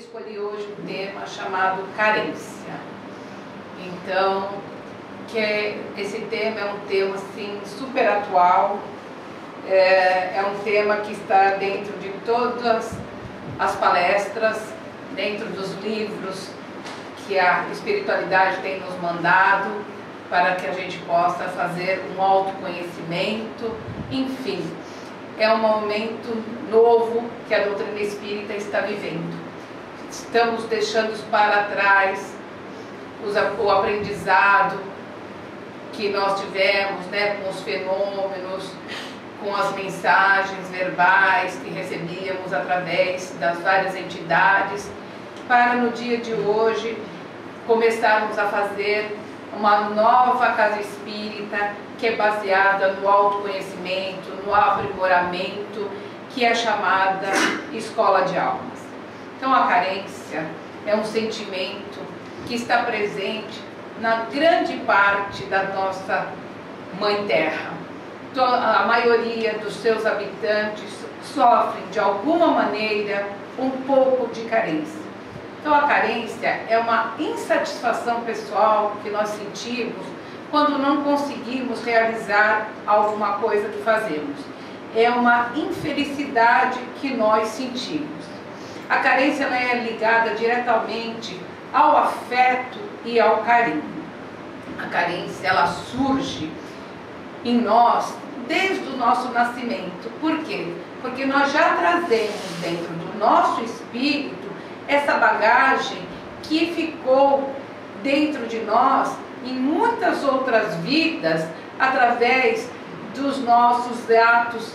escolhi hoje um tema chamado carência. Então, esse tema é um tema assim, super atual, é um tema que está dentro de todas as palestras, dentro dos livros que a espiritualidade tem nos mandado para que a gente possa fazer um autoconhecimento, enfim, é um momento novo que a doutrina espírita está vivendo. Estamos deixando para trás o aprendizado que nós tivemos, né, com os fenômenos, com as mensagens verbais que recebíamos através das várias entidades, para no dia de hoje começarmos a fazer uma nova casa espírita que é baseada no autoconhecimento, no aprimoramento, que é chamada Escola de Almas. Então a carência é um sentimento que está presente na grande parte da nossa Mãe Terra. A maioria dos seus habitantes sofrem de alguma maneira um pouco de carência. Então a carência é uma insatisfação pessoal que nós sentimos quando não conseguimos realizar alguma coisa que fazemos. É uma infelicidade que nós sentimos. A carência ela é ligada diretamente ao afeto e ao carinho. A carência ela surge em nós desde o nosso nascimento. Por quê? Porque nós já trazemos dentro do nosso espírito essa bagagem que ficou dentro de nós em muitas outras vidas, através dos nossos atos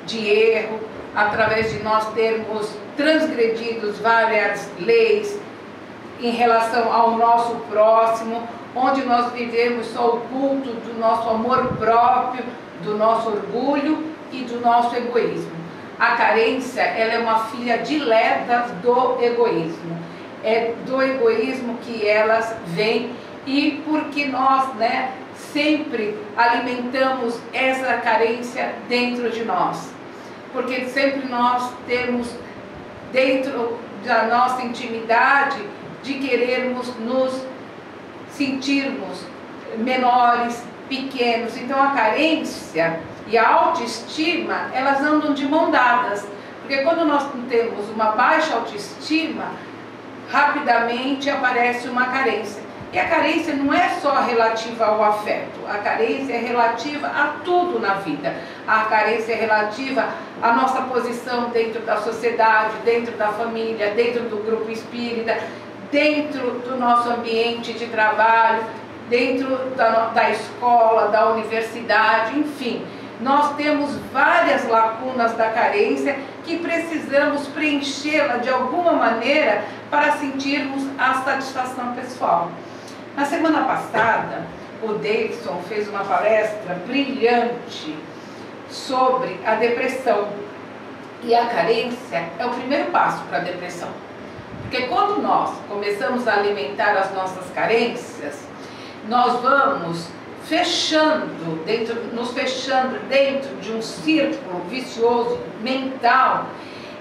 de erro, através de nós termos transgredido várias leis em relação ao nosso próximo, onde nós vivemos só o culto do nosso amor próprio, do nosso orgulho e do nosso egoísmo. A carência, ela é uma filha dileta do egoísmo. É do egoísmo que elas vêm, e porque nós, né, sempre alimentamos essa carência dentro de nós. Porque sempre nós temos dentro da nossa intimidade de querermos nos sentirmos menores, pequenos. Então a carência e a autoestima, elas andam de mão dadas, porque quando nós temos uma baixa autoestima, rapidamente aparece uma carência. E a carência não é só relativa ao afeto, a carência é relativa a tudo na vida. A carência é relativa à nossa posição dentro da sociedade, dentro da família, dentro do grupo espírita, dentro do nosso ambiente de trabalho, dentro da escola, da universidade, enfim. Nós temos várias lacunas da carência que precisamos preenchê-la de alguma maneira para sentirmos a satisfação pessoal. Na semana passada, o Davidson fez uma palestra brilhante sobre a depressão. E a carência é o primeiro passo para a depressão. Porque quando nós começamos a alimentar as nossas carências, nós vamos nos fechando dentro de um círculo vicioso mental,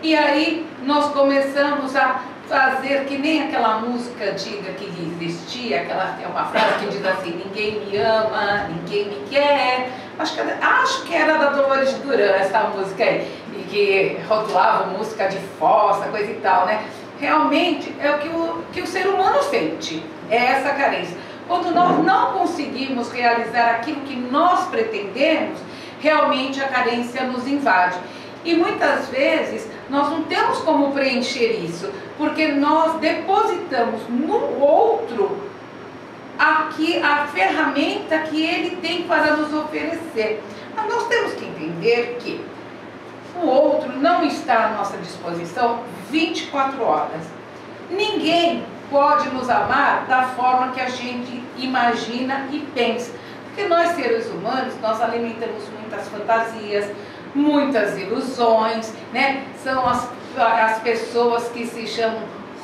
e aí nós começamos a fazer que nem aquela música antiga que existia, é uma frase que diz assim: ninguém me ama, ninguém me quer. Acho que era da Dolores Duran essa música aí, e que rotulava música de fossa, coisa e tal, né? Realmente é o que o ser humano sente, é essa carência. Quando nós não conseguimos realizar aquilo que nós pretendemos, realmente a carência nos invade. E muitas vezes nós não temos como preencher isso, porque nós depositamos no outro aqui a ferramenta que ele tem para nos oferecer. Mas nós temos que entender que o outro não está à nossa disposição 24 horas. Ninguém pode nos amar da forma que a gente imagina e pensa. Porque nós, seres humanos, nós alimentamos muitas fantasias, muitas ilusões, né? São as pessoas que se chamam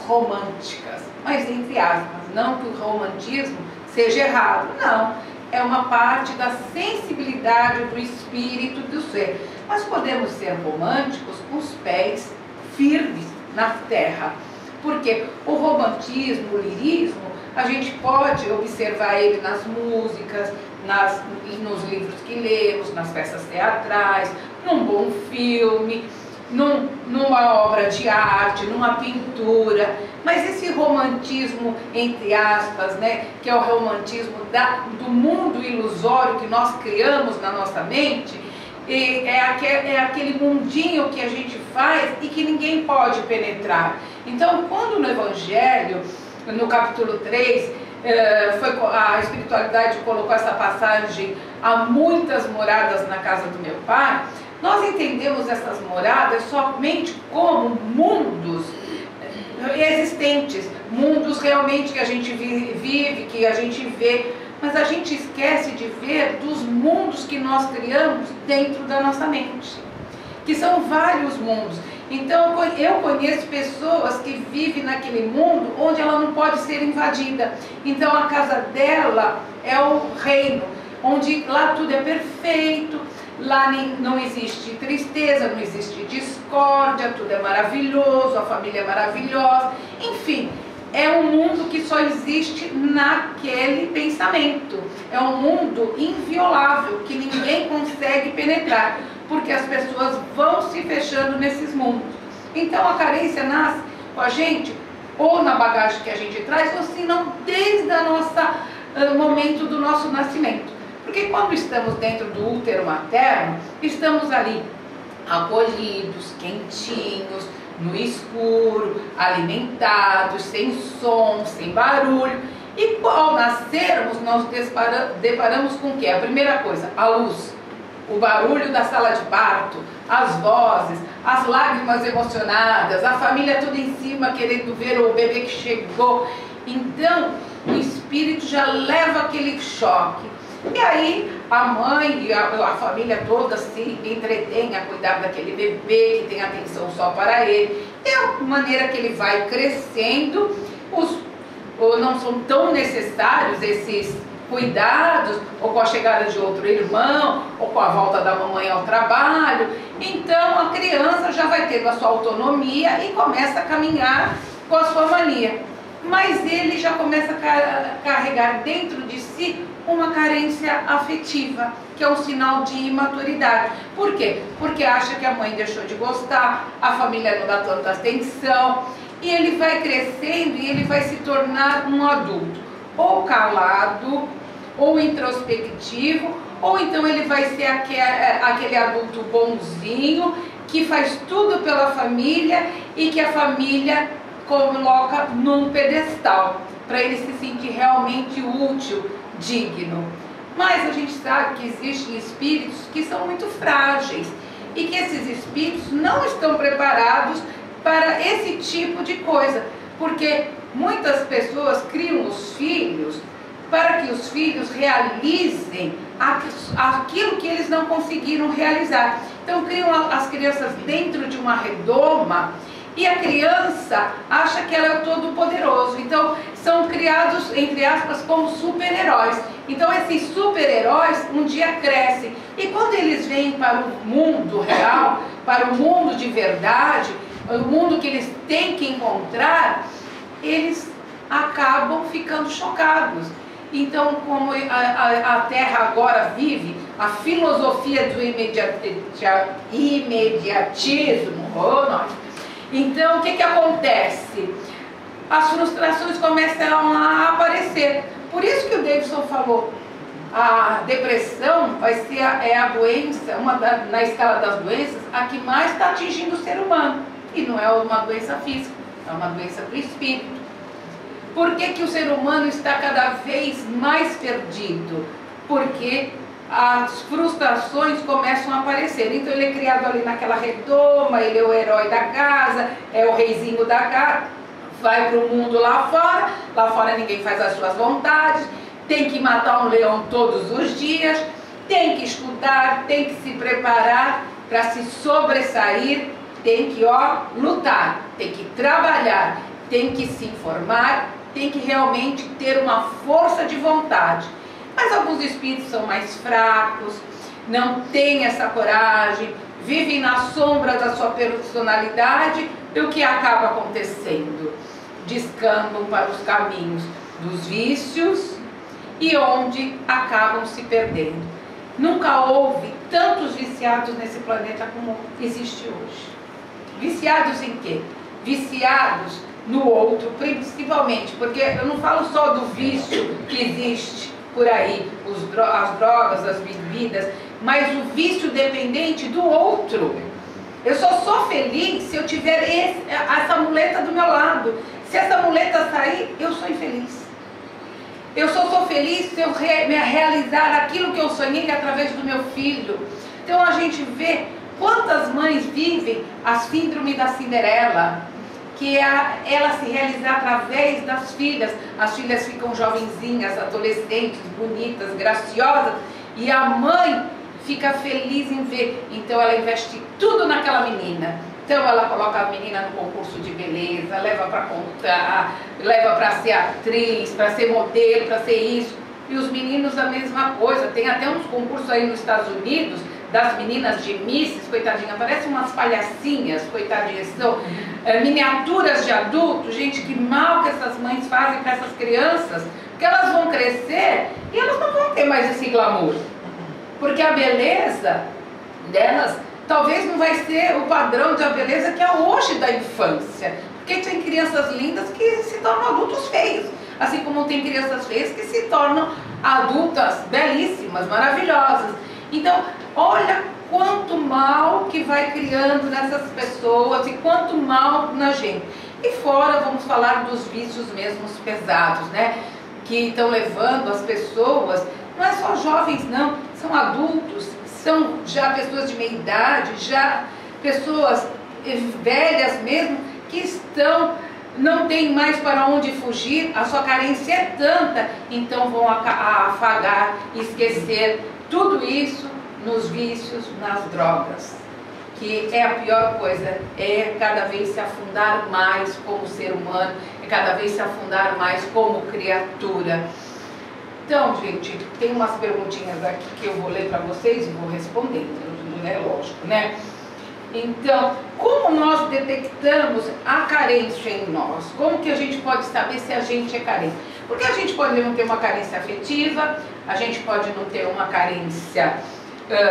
românticas. Mas entre aspas, não que o romantismo seja errado, não. É uma parte da sensibilidade do espírito do ser. Mas podemos ser românticos com os pés firmes na terra. Porque o romantismo, o lirismo, a gente pode observar ele nas músicas, nos livros que lemos, nas peças teatrais, num bom filme, numa obra de arte, numa pintura. Mas esse romantismo, entre aspas, né, que é o romantismo do mundo ilusório que nós criamos na nossa mente, é aquele mundinho que a gente faz e que ninguém pode penetrar. Então, quando no Evangelho, no capítulo 3, a espiritualidade colocou essa passagem: há muitas moradas na casa do meu Pai, nós entendemos essas moradas somente como mundos existentes, mundos realmente que a gente vive, que a gente vê, mas a gente esquece de ver dos mundos que nós criamos dentro da nossa mente, que são vários mundos. Então eu conheço pessoas que vivem naquele mundo onde ela não pode ser invadida. Então a casa dela é o reino, onde lá tudo é perfeito, lá não existe tristeza, não existe discórdia, tudo é maravilhoso, a família é maravilhosa, enfim. É um mundo que só existe naquele pensamento. É um mundo inviolável, que ninguém consegue penetrar, porque as pessoas vão se fechando nesses mundos. Então a carência nasce com a gente, ou na bagagem que a gente traz, ou se não desde o momento do nosso nascimento. Porque quando estamos dentro do útero materno, estamos ali acolhidos, quentinhos, no escuro, alimentados, sem som, sem barulho. E ao nascermos, nós deparamos com o quê? A primeira coisa, a luz, o barulho da sala de parto, as vozes, as lágrimas emocionadas, a família tudo em cima querendo ver o bebê que chegou. Então, o espírito já leva aquele choque. E aí a mãe e a família toda se entretém a cuidar daquele bebê, que tem atenção só para ele. E a maneira que ele vai crescendo, não são tão necessários esses cuidados, ou com a chegada de outro irmão, ou com a volta da mamãe ao trabalho. Então a criança já vai tendo a sua autonomia e começa a caminhar com a sua mania. Mas ele já começa a carregar dentro de si uma carência afetiva, que é um sinal de imaturidade. Por quê? Porque acha que a mãe deixou de gostar, a família não dá tanta atenção, e ele vai crescendo e ele vai se tornar um adulto, ou calado, ou introspectivo, ou então ele vai ser aquele adulto bonzinho, que faz tudo pela família e que a família coloca num pedestal, para ele se sentir realmente útil, digno. Mas a gente sabe que existem espíritos que são muito frágeis e que esses espíritos não estão preparados para esse tipo de coisa, porque muitas pessoas criam os filhos para que os filhos realizem aquilo que eles não conseguiram realizar. Então criam as crianças dentro de uma redoma, e a criança acha que ela é o todo-poderoso. Então são criados, entre aspas, como super-heróis. Então esses super-heróis um dia crescem, e quando eles vêm para o mundo real, para o mundo de verdade, o mundo que eles têm que encontrar, eles acabam ficando chocados. Então, como a Terra agora vive a filosofia do imediatismo, então o que acontece? As frustrações começam a aparecer. Por isso que o Davidson falou, a depressão vai ser a doença, na escala das doenças, a que mais está atingindo o ser humano. E não é uma doença física, é uma doença do espírito. Por que o ser humano está cada vez mais perdido? Porque as frustrações começam a aparecer. Então ele é criado ali naquela redoma, ele é o herói da casa, é o reizinho da casa, vai para o mundo lá fora ninguém faz as suas vontades, tem que matar um leão todos os dias, tem que estudar, tem que se preparar para se sobressair, tem que lutar, tem que trabalhar, tem que se informar, tem que realmente ter uma força de vontade. Mas alguns espíritos são mais fracos, não têm essa coragem, vivem na sombra da sua personalidade, e o que acaba acontecendo? descambam para os caminhos dos vícios e onde acabam se perdendo. Nunca houve tantos viciados nesse planeta como existe hoje. Viciados em quê? Viciados no outro, principalmente, porque eu não falo só do vício que existe por aí, as drogas, as bebidas, mas o vício dependente do outro. Eu só sou feliz se eu tiver essa muleta do meu lado. Se essa muleta sair, eu sou infeliz. Eu só sou feliz se eu realizar aquilo que eu sonhei através do meu filho. Então a gente vê quantas mães vivem a síndrome da Cinderela, que é ela se realizar através das filhas. As filhas ficam jovenzinhas, adolescentes, bonitas, graciosas, e a mãe fica feliz em ver. Então ela investe tudo naquela menina. Então ela coloca a menina no concurso de beleza, leva para contar, leva para ser atriz, para ser modelo, para ser isso. E os meninos a mesma coisa. Tem até uns concursos aí nos Estados Unidos das meninas de misses, coitadinha, parecem umas palhacinhas, coitadinhas, são miniaturas de adultos. Gente, que mal que essas mães fazem para essas crianças, porque elas vão crescer e elas não vão ter mais esse glamour, porque a beleza delas talvez não vai ser o padrão da beleza que é hoje da infância, porque tem crianças lindas que se tornam adultos feios, assim como tem crianças feias que se tornam adultas belíssimas, maravilhosas. Então, olha quanto mal que vai criando nessas pessoas e quanto mal na gente. E fora, vamos falar dos vícios mesmos pesados, né? Que estão levando as pessoas, não é só jovens não, são adultos, são já pessoas de meia idade, já pessoas velhas mesmo, que não tem mais para onde fugir, a sua carência é tanta, então vão afagar, esquecer tudo isso nos vícios, nas drogas, que é a pior coisa, é cada vez se afundar mais como ser humano, é cada vez se afundar mais como criatura. Então, gente, tem umas perguntinhas aqui que eu vou ler para vocês e vou responder, né? Lógico, né? Então, como nós detectamos a carência em nós? Como que a gente pode saber se a gente é carente? Porque a gente pode não ter uma carência afetiva, a gente pode não ter uma carência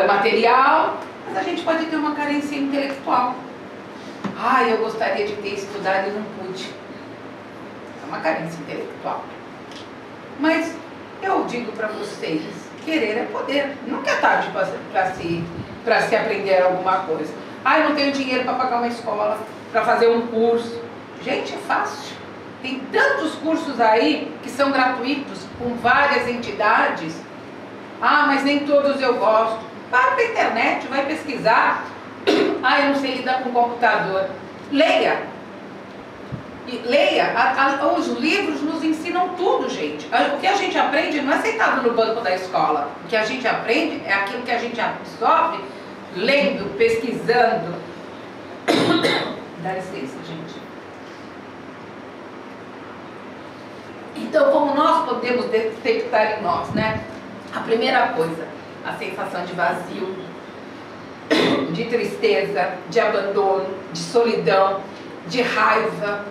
material, mas a gente pode ter uma carência intelectual. Ah, eu gostaria de ter estudado e não pude. É uma carência intelectual. Mas eu digo para vocês, querer é poder. Nunca é tarde para se aprender alguma coisa. Ah, eu não tenho dinheiro para pagar uma escola, para fazer um curso. Gente, é fácil. Tem tantos cursos aí que são gratuitos, com várias entidades. Ah, mas nem todos eu gosto. Vai para a internet, vai pesquisar. Ah, eu não sei lidar com computador. Leia. Leia. Os livros nos ensinam tudo, gente. O que a gente aprende não é sentado no banco da escola. O que a gente aprende é aquilo que a gente absorve lendo, pesquisando. Dá licença, gente. Então, como nós podemos detectar em nós, né? A primeira coisa, a sensação de vazio, de tristeza, de abandono, de solidão, de raiva,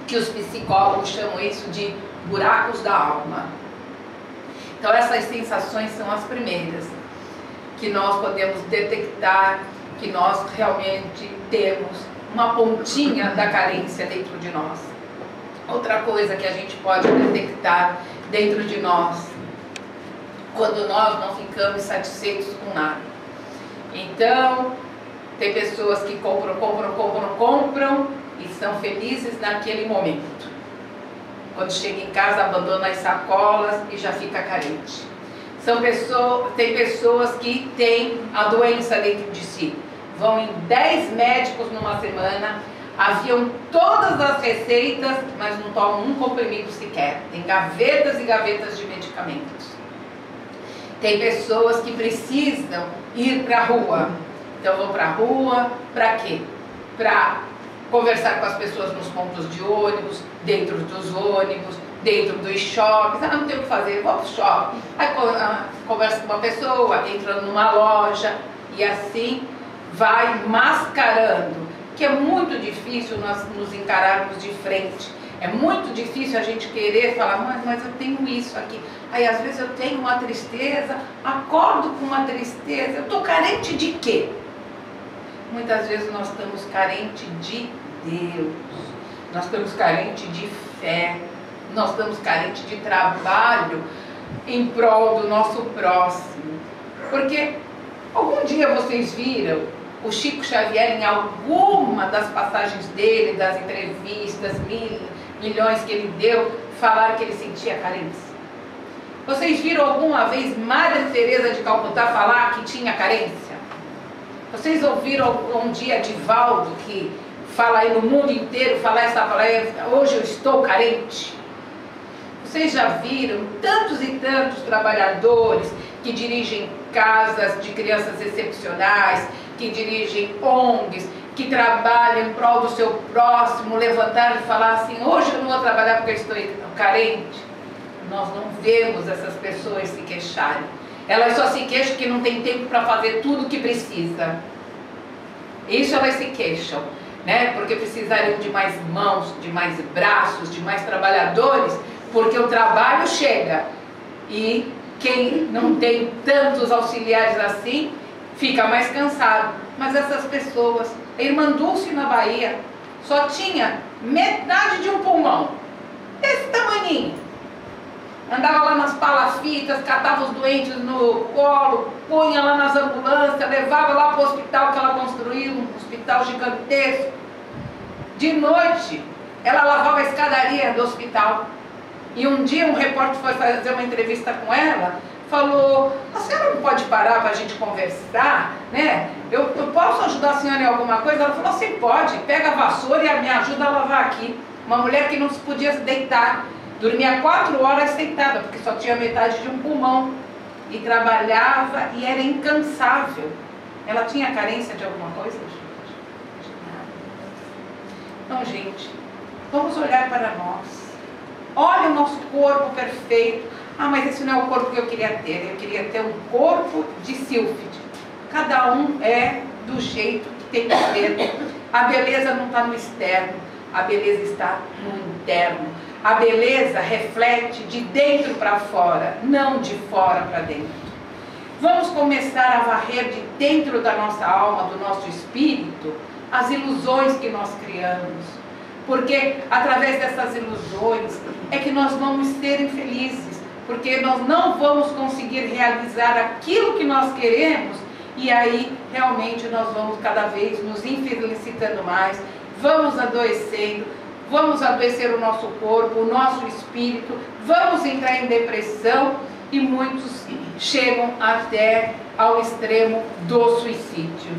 que os psicólogos chamam isso de buracos da alma. Então essas sensações são as primeiras que nós podemos detectar, que nós realmente temos uma pontinha da carência dentro de nós. Outra coisa que a gente pode detectar dentro de nós, quando nós não ficamos satisfeitos com nada. Então, tem pessoas que compram e são felizes naquele momento. Quando chega em casa, abandona as sacolas e já fica carente. Tem pessoas que têm a doença dentro de si. Vão em 10 médicos numa semana, haviam todas as receitas, mas não tomam um comprimido sequer. Tem gavetas e gavetas de medicamentos. Tem pessoas que precisam ir para a rua. Então vão para a rua, para quê? Para conversar com as pessoas nos pontos de ônibus, dentro dos ônibus, dentro dos shoppings. Ah, não tem o que fazer, vou para o shopping. Aí conversa com uma pessoa, entra numa loja e assim vai mascarando, que é muito difícil nós nos encararmos de frente. É muito difícil a gente querer falar, mas eu tenho isso aqui. Aí às vezes eu tenho uma tristeza, acordo com uma tristeza, eu estou carente de quê? Muitas vezes nós estamos carentes de Deus, nós estamos carentes de fé, nós estamos carentes de trabalho em prol do nosso próximo. Porque algum dia vocês viram o Chico Xavier, em alguma das passagens dele, das entrevistas, milhões que ele deu, falar que ele sentia carência? Vocês viram alguma vez Madre Teresa de Calcutá falar que tinha carência? Vocês ouviram um dia Divaldo, que fala aí no mundo inteiro, falar essa palavra, hoje eu estou carente? Vocês já viram tantos e tantos trabalhadores que dirigem casas de crianças excepcionais, que dirigem ONGs, que trabalham em prol do seu próximo, levantar e falar assim, hoje eu não vou trabalhar porque eu estou carente? Nós não vemos essas pessoas se queixarem. Elas só se queixam que não tem tempo para fazer tudo o que precisa. Isso elas se queixam, né? Porque precisariam de mais mãos, de mais braços, de mais trabalhadores, porque o trabalho chega. E quem não tem tantos auxiliares assim, fica mais cansado. Mas essas pessoas, a irmã Dulce na Bahia, só tinha metade de um pulmão, esse tamaninho. Andava lá nas palafitas, catava os doentes no colo, punha lá nas ambulâncias, levava lá para o hospital que ela construiu, um hospital gigantesco. De noite, ela lavava a escadaria do hospital. E um dia um repórter foi fazer uma entrevista com ela, falou, a senhora não pode parar para a gente conversar, né? Eu posso ajudar a senhora em alguma coisa? Ela falou, sim, pode, pega a vassoura e me ajuda a lavar aqui. Uma mulher que não se podia se deitar, dormia 4 horas sentada, porque só tinha metade de um pulmão. E trabalhava e era incansável. Ela tinha carência de alguma coisa, gente? De nada. Então, gente, vamos olhar para nós. Olha o nosso corpo perfeito. Ah, mas esse não é o corpo que eu queria ter. Eu queria ter um corpo de sílfide. Cada um é do jeito que tem que ser. A beleza não está no externo. A beleza está no interno. A beleza reflete de dentro para fora, não de fora para dentro. Vamos começar a varrer de dentro da nossa alma, do nosso espírito, as ilusões que nós criamos. Porque através dessas ilusões é que nós vamos ser infelizes. Porque nós não vamos conseguir realizar aquilo que nós queremos. E aí realmente nós vamos cada vez nos infelicitando mais. Vamos adoecendo. Vamos adoecer o nosso corpo, o nosso espírito, vamos entrar em depressão e muitos chegam até ao extremo do suicídio.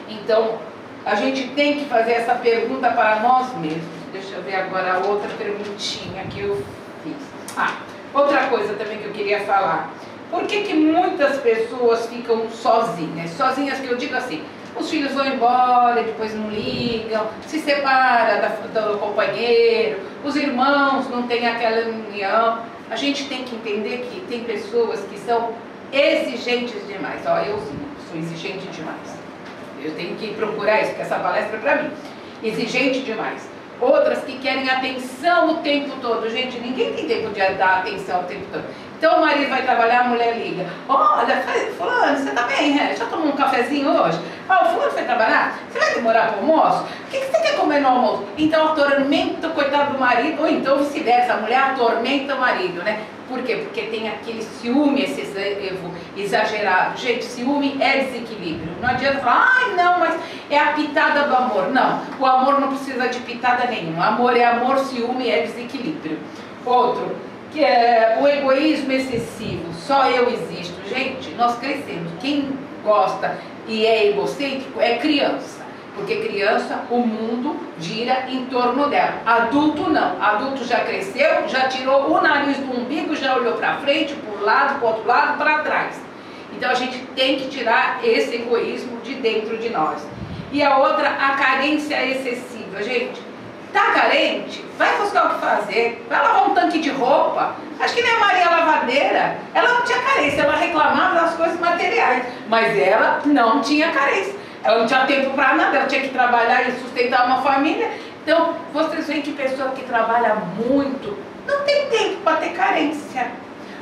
Então, a gente tem que fazer essa pergunta para nós mesmos. Deixa eu ver agora a outra perguntinha que eu fiz. Outra coisa também que eu queria falar. Por que muitas pessoas ficam sozinhas? Sozinhas que eu digo assim, os filhos vão embora, depois não ligam, se separa do companheiro, os irmãos não têm aquela união. A gente tem que entender que tem pessoas que são exigentes demais. Ó, eu sou exigente demais. Eu tenho que procurar isso, porque essa palestra é para mim. Exigente demais. Outras que querem atenção o tempo todo. Gente, ninguém tem tempo de dar atenção o tempo todo. Então o marido vai trabalhar, a mulher liga. Olha, fulano, você tá bem, né? Já tomou um cafezinho hoje? O fulano foi trabalhar? Você vai demorar para o almoço? O que você quer comer no almoço? Então atormenta o coitado do marido, ou então vice-versa, a mulher atormenta o marido, né? Por quê? Porque tem aquele ciúme excessivo, exagerado. Gente, ciúme é desequilíbrio. Não adianta falar, não, mas é a pitada do amor. Não, o amor não precisa de pitada nenhuma. Amor é amor, ciúme é desequilíbrio. Outro, que é o egoísmo excessivo. Só eu existo. Gente, nós crescemos. Quem gosta e é egocêntrico é criança. Porque criança, o mundo gira em torno dela. Adulto não. Adulto já cresceu, já tirou o nariz do umbigo, já olhou para frente, para o lado, para o outro lado, para trás. Então a gente tem que tirar esse egoísmo de dentro de nós. E a outra, a carência excessiva. Gente, tá carente? Vai buscar o que fazer. Vai lavar um tanque de roupa. Acho que nem a Maria Lavadeira. Ela não tinha carência, ela reclamava das coisas materiais. Mas ela não tinha carência. Ela não tinha tempo para nada, ela tinha que trabalhar e sustentar uma família. Então, vocês veem que pessoa que trabalha muito não tem tempo para ter carência.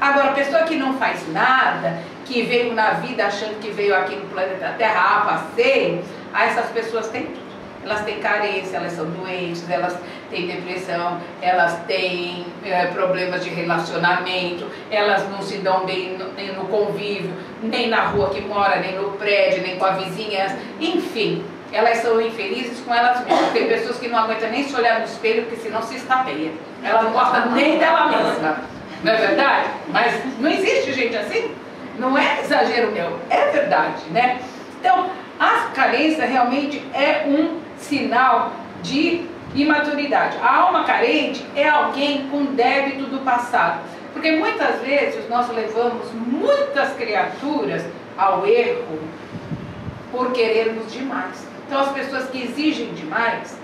Agora, a pessoa que não faz nada, que veio na vida achando que veio aqui no planeta Terra a passeio, essas pessoas têm tudo. Elas têm carência, elas são doentes, elas têm depressão, elas têm problemas de relacionamento, elas não se dão bem nem no convívio, nem na rua que mora, nem no prédio, nem com a vizinhança, enfim, elas são infelizes com elas mesmas. Tem pessoas que não aguentam nem se olhar no espelho, porque senão se estapeia. Ela não gosta nem dela mesma, não é verdade? Mas não existe gente assim? Não é exagero meu, é verdade, né? Então, a carência realmente é um sinal de imaturidade. A alma carente é alguém com débito do passado. Porque muitas vezes nós levamos muitas criaturas ao erro por querermos demais. Então as pessoas que exigem demais,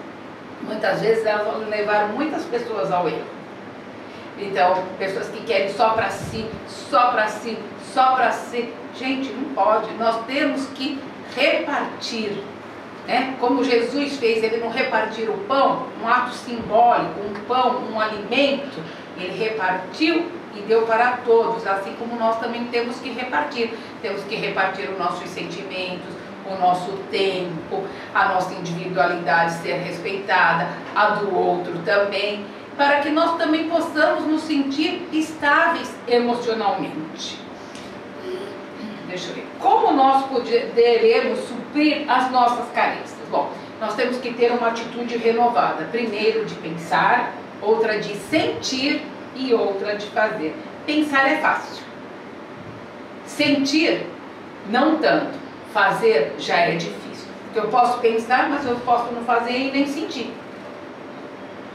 muitas vezes elas vão levar muitas pessoas ao erro. Então, pessoas que querem só para si, só para si, só para si. Gente, não pode. Nós temos que repartir. Como Jesus fez, ele não repartiu o pão, um ato simbólico, um pão, um alimento, ele repartiu e deu para todos, assim como nós também temos que repartir os nossos sentimentos, o nosso tempo, a nossa individualidade ser respeitada, a do outro também, para que nós também possamos nos sentir estáveis emocionalmente. Deixa eu ver. Como nós poderemos suprir as nossas carências? Bom, nós temos que ter uma atitude renovada. Primeiro de pensar, outra de sentir e outra de fazer. Pensar é fácil. Sentir, não tanto. Fazer já é difícil. Porque eu posso pensar, mas eu posso não fazer e nem sentir.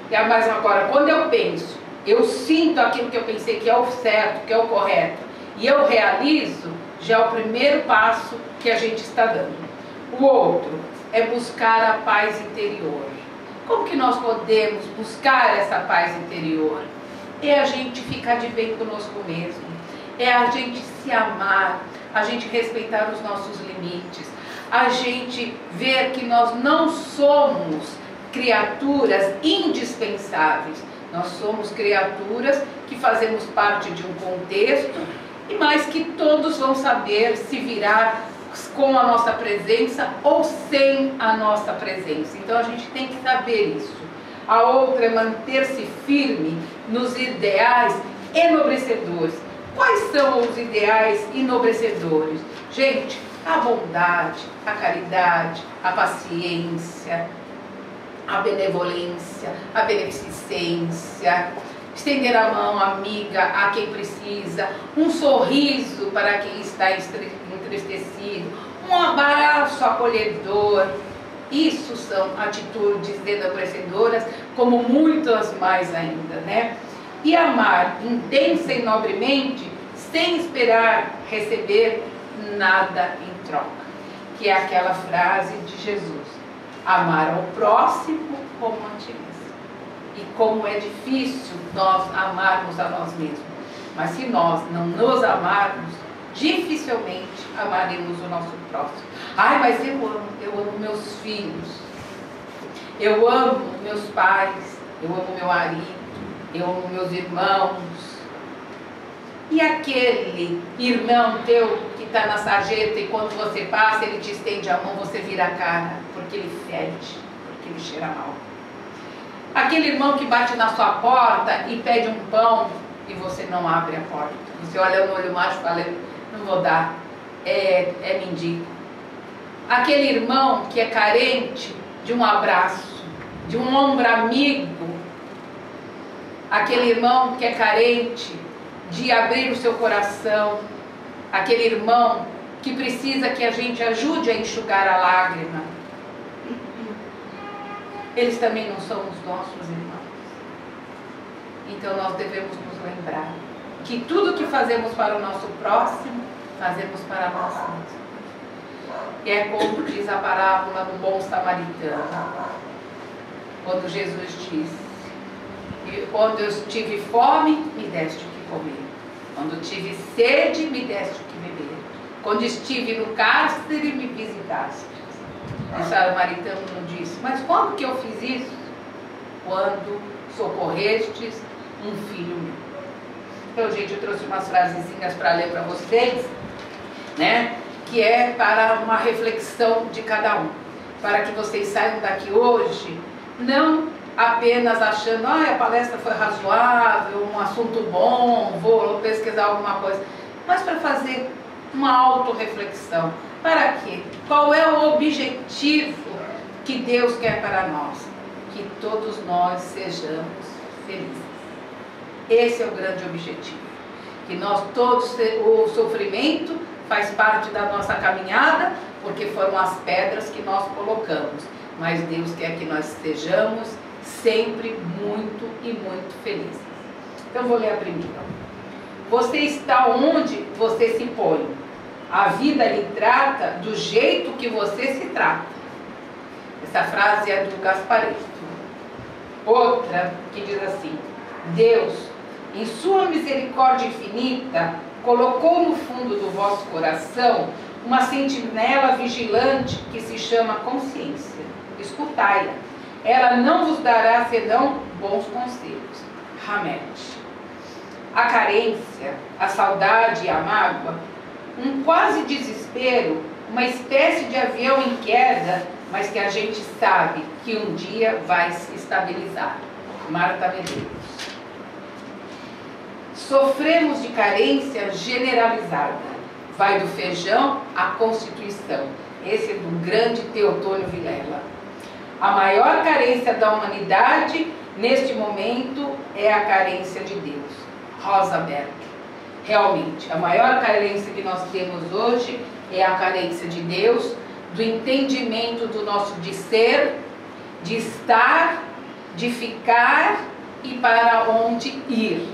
Mas agora, quando eu penso, eu sinto aquilo que eu pensei que é o certo, que é o correto, e eu realizo, já é o primeiro passo que a gente está dando. O outro é buscar a paz interior. Como que nós podemos buscar essa paz interior? É a gente ficar de bem conosco mesmo, é a gente se amar, a gente respeitar os nossos limites, a gente ver que nós não somos criaturas indispensáveis, nós somos criaturas que fazemos parte de um contexto, mas que todos vão saber se virar com a nossa presença ou sem a nossa presença. Então a gente tem que saber isso. A outra é manter-se firme nos ideais enobrecedores. Quais são os ideais enobrecedores? Gente, a bondade, a caridade, a paciência, a benevolência, a beneficência, estender a mão amiga a quem precisa, um sorriso para quem está entristecido, um abraço acolhedor. Isso são atitudes enobrecedoras, como muitas mais ainda, né? E amar intensa e nobremente, sem esperar receber nada em troca, que é aquela frase de Jesus: amar ao próximo como a ti mesmo. E como é difícil nós amarmos a nós mesmos. Mas se nós não nos amarmos, dificilmente amaremos o nosso próximo. Ai, mas eu amo meus filhos, eu amo meus pais, eu amo meu marido, eu amo meus irmãos. E aquele irmão teu que está na sarjeta e quando você passa, ele te estende a mão, você vira a cara, porque ele fede, porque ele cheira mal. Aquele irmão que bate na sua porta e pede um pão e você não abre a porta. Você olha no olho macho e fala: não vou dar, é mendigo. Aquele irmão que é carente de um abraço, de um ombro amigo. Aquele irmão que é carente de abrir o seu coração. Aquele irmão que precisa que a gente ajude a enxugar a lágrima. Eles também não são os nossos irmãos. Então nós devemos nos lembrar que tudo que fazemos para o nosso próximo, fazemos para nós mesmos. E é como diz a parábola do bom samaritano, quando Jesus disse: quando eu tive fome, me deste o que comer. Quando tive sede, me deste o que beber. Quando estive no cárcere, me visitaste. O samaritano não disse: mas quando que eu fiz isso? quando socorrestes um filho meu. Então, gente, eu trouxe umas frasezinhas para ler para vocês, né? Que é para uma reflexão de cada um, para que vocês saiam daqui hoje, não apenas achando, a palestra foi razoável, um assunto bom, vou pesquisar alguma coisa, mas para fazer uma autorreflexão. Para quê? Qual é o objetivo que Deus quer para nós? Que todos nós sejamos felizes. Esse é o grande objetivo. Que nós todos, o sofrimento faz parte da nossa caminhada, porque foram as pedras que nós colocamos. Mas Deus quer que nós sejamos sempre muito e muito felizes. Então vou ler a primeira. Você está onde você se põe. A vida lhe trata do jeito que você se trata. Essa frase é do Gasparetto. Outra que diz assim: Deus, em sua misericórdia infinita, colocou no fundo do vosso coração uma sentinela vigilante que se chama consciência. Escutai-a. Ela não vos dará senão bons conselhos. Hamed. A carência, a saudade e a mágoa, um quase desespero, uma espécie de avião em queda, mas que a gente sabe que um dia vai se estabilizar. Marta Medeiros. Sofremos de carência generalizada. Vai do feijão à Constituição. Esse é do grande Teotônio Vilela. A maior carência da humanidade, neste momento, é a carência de Deus. Rosa Berg. Realmente, a maior carência que nós temos hoje é a carência de Deus, do entendimento do nosso de ser, de estar, de ficar e para onde ir.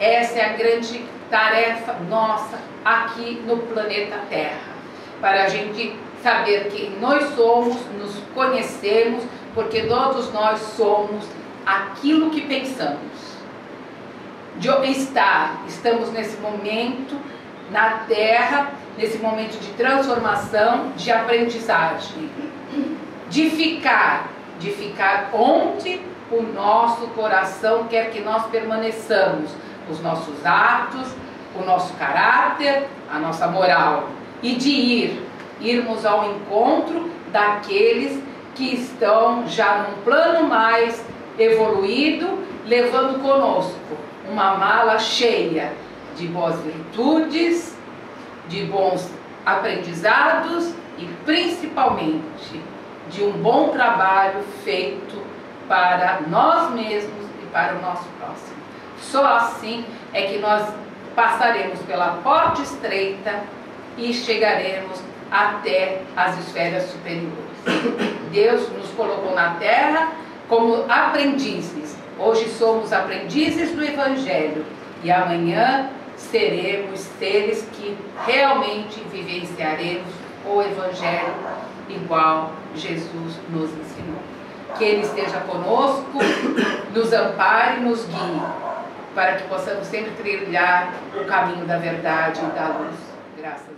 Essa é a grande tarefa nossa aqui no planeta Terra, para a gente saber quem nós somos, nos conhecemos, porque todos nós somos aquilo que pensamos. De estamos nesse momento na Terra, nesse momento de transformação, de aprendizagem, de ficar onde o nosso coração quer que nós permaneçamos, os nossos atos, o nosso caráter, a nossa moral, e de irmos ao encontro daqueles que estão já num plano mais evoluído, levando conosco uma mala cheia de boas virtudes, de bons aprendizados e principalmente de um bom trabalho feito para nós mesmos e para o nosso próximo. Só assim é que nós passaremos pela porta estreita e chegaremos até as esferas superiores. Deus nos colocou na Terra como aprendizes. Hoje somos aprendizes do Evangelho e amanhã seremos seres que realmente vivenciaremos o Evangelho igual Jesus nos ensinou. Que Ele esteja conosco, nos ampare, nos guie, para que possamos sempre trilhar o caminho da verdade e da luz. Graças a Deus.